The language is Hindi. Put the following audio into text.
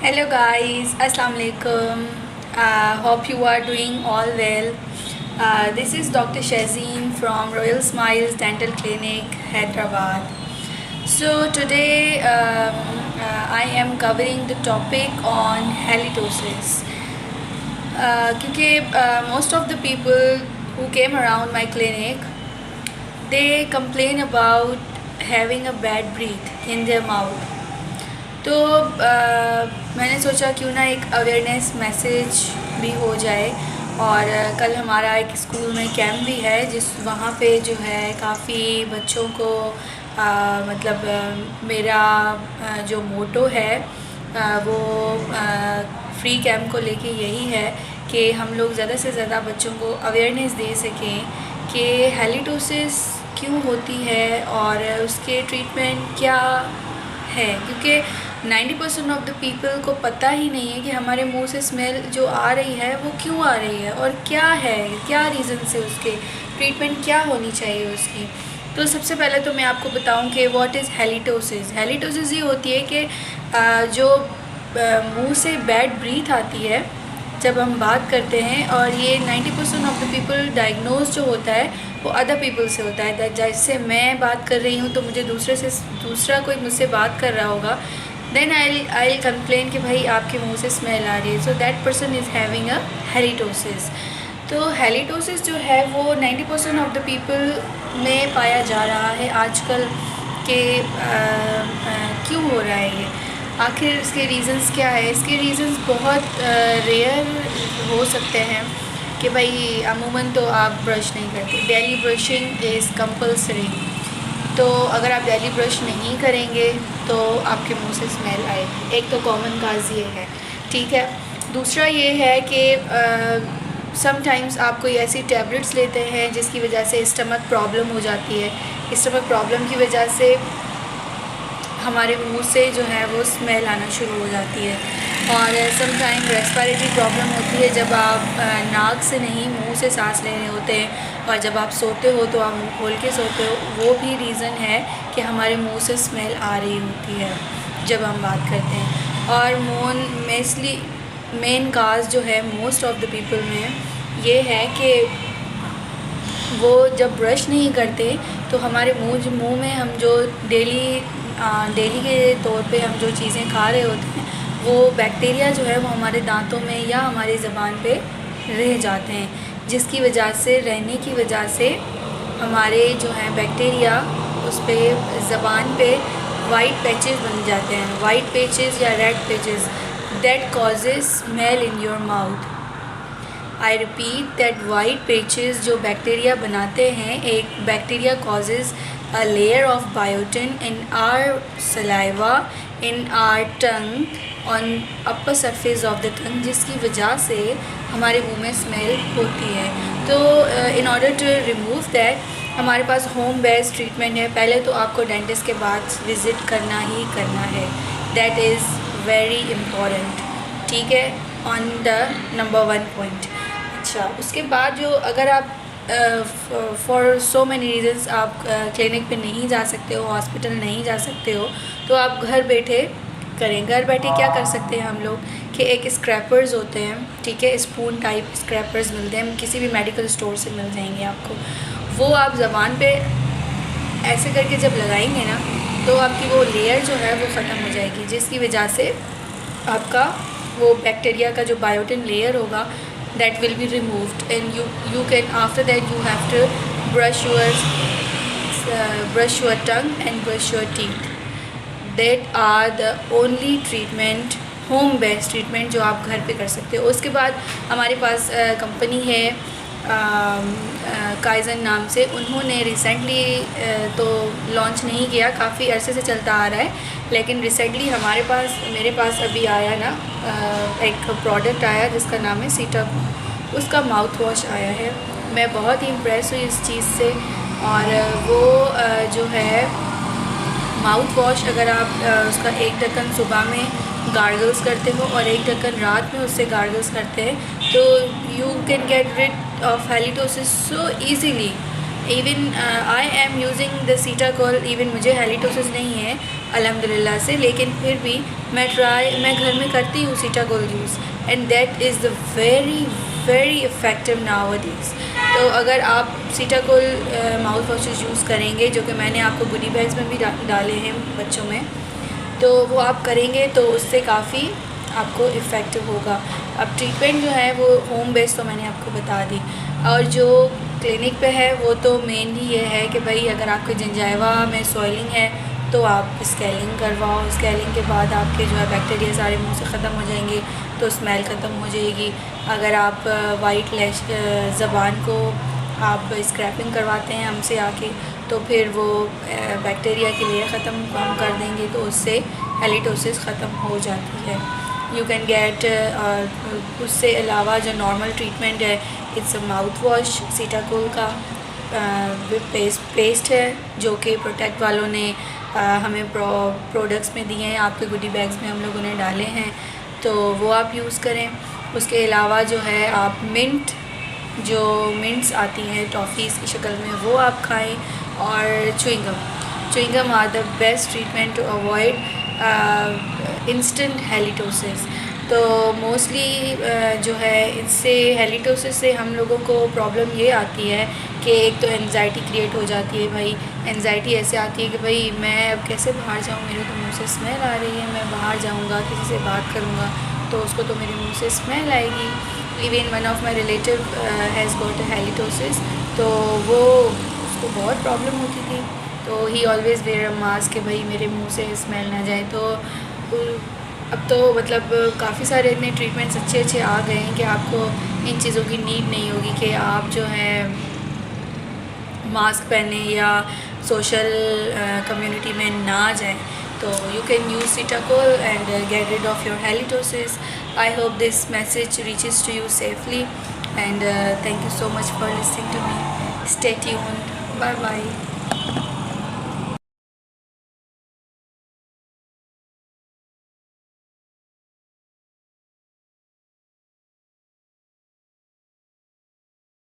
Hello guys, Assalamu alaikum. Hope you are doing all well. This is Dr. Shazeen from Royal Smiles Dental Clinic, Hyderabad. So today I am covering the topic on halitosis. क्योंकि most of the people who came around my clinic, they complain about having a bad breath in their mouth. तो मैंने सोचा क्यों ना एक अवेयरनेस मैसेज भी हो जाए। और कल हमारा एक स्कूल में कैंप भी है वहाँ पे जो है काफ़ी बच्चों को मेरा जो मोटो है वो फ्री कैंप को लेके यही है कि हम लोग ज़्यादा से ज़्यादा बच्चों को अवेयरनेस दे सकें कि हैलिटोसिस क्यों होती है और उसके ट्रीटमेंट क्या है। क्योंकि 90% ऑफ द पीपल को पता ही नहीं है कि हमारे मुंह से स्मेल जो आ रही है वो क्यों आ रही है और क्या है, क्या रीज़न से, उसके ट्रीटमेंट क्या होनी चाहिए उसकी। तो सबसे पहले तो मैं आपको बताऊं कि व्हाट इज़ हैलिटोसिस। हैलिटोसिस ये होती है कि जो मुंह से बैड ब्रीथ आती है जब हम बात करते हैं, और ये 90% ऑफ द पीपल डायग्नोज जो होता है वो अदर पीपल से होता है। जैसे मैं बात कर रही हूँ तो मुझे दूसरा कोई मुझसे बात कर रहा होगा, देन आई कंप्लेन कि भाई आपके मुंह से स्मेल आ रही है, so that person is having a halitosis. तो हैलिटोसिस जो है वो 90% ऑफ द पीपल में पाया जा रहा है आजकल के क्यों हो रहा है ये, आखिर इसके रीज़न्स क्या है। इसके रीज़न्स बहुत रेयर हो सकते हैं कि भाई अमूमन तो आप ब्रश नहीं करते, डेली ब्रशिंग इज़ कंपल्सरी। तो अगर आप डेली ब्रश नहीं करेंगे तो आपके मुंह से स्मेल आएगी। एक तो कॉमन काज ये है, ठीक है। दूसरा ये है कि समटाइम्स आप कोई ऐसी टैबलेट्स लेते हैं जिसकी वजह से स्टमक प्रॉब्लम हो जाती है। स्टमक प्रॉब्लम की वजह से हमारे मुंह से जो है वो स्मेल आना शुरू हो जाती है। और समटाइम रेस्पिरेटरी प्रॉब्लम होती है जब आप नाक से नहीं मुंह से सांस ले रहे होते हैं, और जब आप सोते हो तो आप मुंह खोल के सोते हो, वो भी रीज़न है कि हमारे मुंह से स्मेल आ रही होती है जब हम बात करते हैं। और मेन काज जो है मोस्ट ऑफ द पीपल में ये है कि वो जब ब्रश नहीं करते तो हमारे मुंह में हम जो डेली के तौर पे हम जो चीज़ें खा रहे होते हैं वो बैक्टीरिया जो है वो हमारे दांतों में या हमारी ज़बान पे रह जाते हैं, जिसकी वजह से रहने की वजह से हमारे जो है बैक्टीरिया उस पे ज़बान पे वाइट पैचेस बन जाते हैं, वाइट पैचेस या red patches, that causes smell in your mouth. I repeat that white patches जो बैक्टीरिया बनाते हैं, एक bacteria causes a layer of biotin in our saliva, in our tongue, on upper surface of the tongue, जिसकी वजह से हमारे मुंह में स्मेल होती है। तो in order to remove that हमारे पास होम बेस्ड ट्रीटमेंट है। पहले तो आपको डेंटिस्ट के बाद विज़िट करना ही करना है, दैट इज़ वेरी इम्पॉर्टेंट, ठीक है, ऑन द नंबर 1 पॉइंट। अच्छा, उसके बाद जो अगर आप फॉर सो मैनी रीज़न्स आप क्लिनिक पे नहीं जा सकते हो, हॉस्पिटल नहीं जा सकते हो, तो आप घर बैठे करें। घर बैठे क्या कर सकते हैं हम लोग कि एक स्क्रैपर्स होते हैं, ठीक है, स्पून टाइप स्क्रैपर्स मिलते हैं, किसी भी मेडिकल स्टोर से मिल जाएंगे आपको। वो आप ज़बान पे ऐसे करके जब लगाएंगे ना तो आपकी वो लेयर जो है वो ख़त्म हो जाएगी, जिसकी वजह से आपका वो बैक्टीरिया का जो बायोटिन लेयर होगा that will be removed, and you can, after that you have to brush your tongue and brush your teeth. That are the only treatment, home based treatment जो आप घर पे कर सकते हो। उसके बाद हमारे पास कंपनी है काइजन नाम से, उन्होंने रिसेंटली तो लॉन्च नहीं किया, काफ़ी अरसे से चलता आ रहा है, लेकिन रिसेंटली मेरे पास अभी आया ना एक प्रोडक्ट आया जिसका नाम है सीटा, उसका माउथ वॉश आया है। मैं बहुत ही इम्प्रेस हुई इस चीज़ से। और वो जो है माउथ वॉश, अगर आप उसका एक ढक्कन सुबह में गार्गल्स करते हो और एक ढक्कन रात में उससे गार्गल्स करते हैं तो you can get rid of halitosis so easily. Even I am using the Citacol, even मुझे हेलिटोसिस नहीं है अल्हम्दुलिल्लाह से, लेकिन फिर भी मैं घर में करती हूँ Citacol use, and that is the very effective nowadays. तो अगर आप सीटाकोल माउथ वॉशेस यूज़ करेंगे, जो कि मैंने आपको गुडी बैग्स में भी डाले हैं बच्चों में, तो वो आप करेंगे तो उससे काफ़ी आपको इफ़ेक्टिव होगा। अब ट्रीटमेंट जो है वो होम बेस्ड तो मैंने आपको बता दी, और जो क्लिनिक पे है वो तो मेनली ये है कि भाई अगर आपके जिंजाइवा में सॉइलिंग है तो आप स्केलिंग करवाओ। स्केलिंग के बाद आपके जो है बैक्टीरिया सारे मुंह से ख़त्म हो जाएंगे, तो स्मेल ख़त्म हो जाएगी। अगर आप वाइट लैश ज़बान को आप स्क्रैपिंग करवाते हैं हमसे आके, तो फिर वो बैक्टीरिया की लेयर ख़त्म हम कर देंगे, तो उससे हेलिटोसिस ख़त्म हो जाती है। यू कैन गेट उससे अलावा जो नॉर्मल ट्रीटमेंट है, इट्स अ माउथ वॉश सीटाकोल का पेस्ट है, जो कि प्रोटेक्ट वालों ने हमें प्रोडक्ट्स में दिए हैं, आपके गुडी बैग्स में हम लोगों ने डाले हैं, तो वो आप यूज़ करें। उसके अलावा जो है आप मिंट्स आती हैं टॉफ़ीज़ की शक्ल में, वो आप खाएं, और chewing gum are the best treatment to avoid instant halitosis. तो मोस्टली जो है इससे हेलिटोसिस से हम लोगों को प्रॉब्लम ये आती है कि एक तो एंजाइटी क्रिएट हो जाती है। भाई एंजाइटी ऐसे आती है कि भाई मैं अब कैसे बाहर जाऊँ, मेरे तो मुँह से स्मेल आ रही है, मैं बाहर जाऊँगा किसी से बात करूँगा तो उसको तो मेरे मुँह से स्मेल आएगी। Even one of my relative has got a halitosis, तो वो उसको बहुत प्रॉब्लम होती थी, तो ही ऑलवेज़ वेयर अ मास्क कि भाई मेरे मुंह से स्मेल ना जाए। तो अब तो मतलब काफ़ी सारे इतने ट्रीटमेंट्स अच्छे आ गए हैं कि आपको इन चीज़ों की नीड नहीं होगी कि आप जो है मास्क पहने या सोशल कम्युनिटी में ना जाएं। तो you can use Cetacol and get rid of your halitosis. I hope this message reaches to you safely, and thank you so much for listening to me. Stay tuned. Bye bye.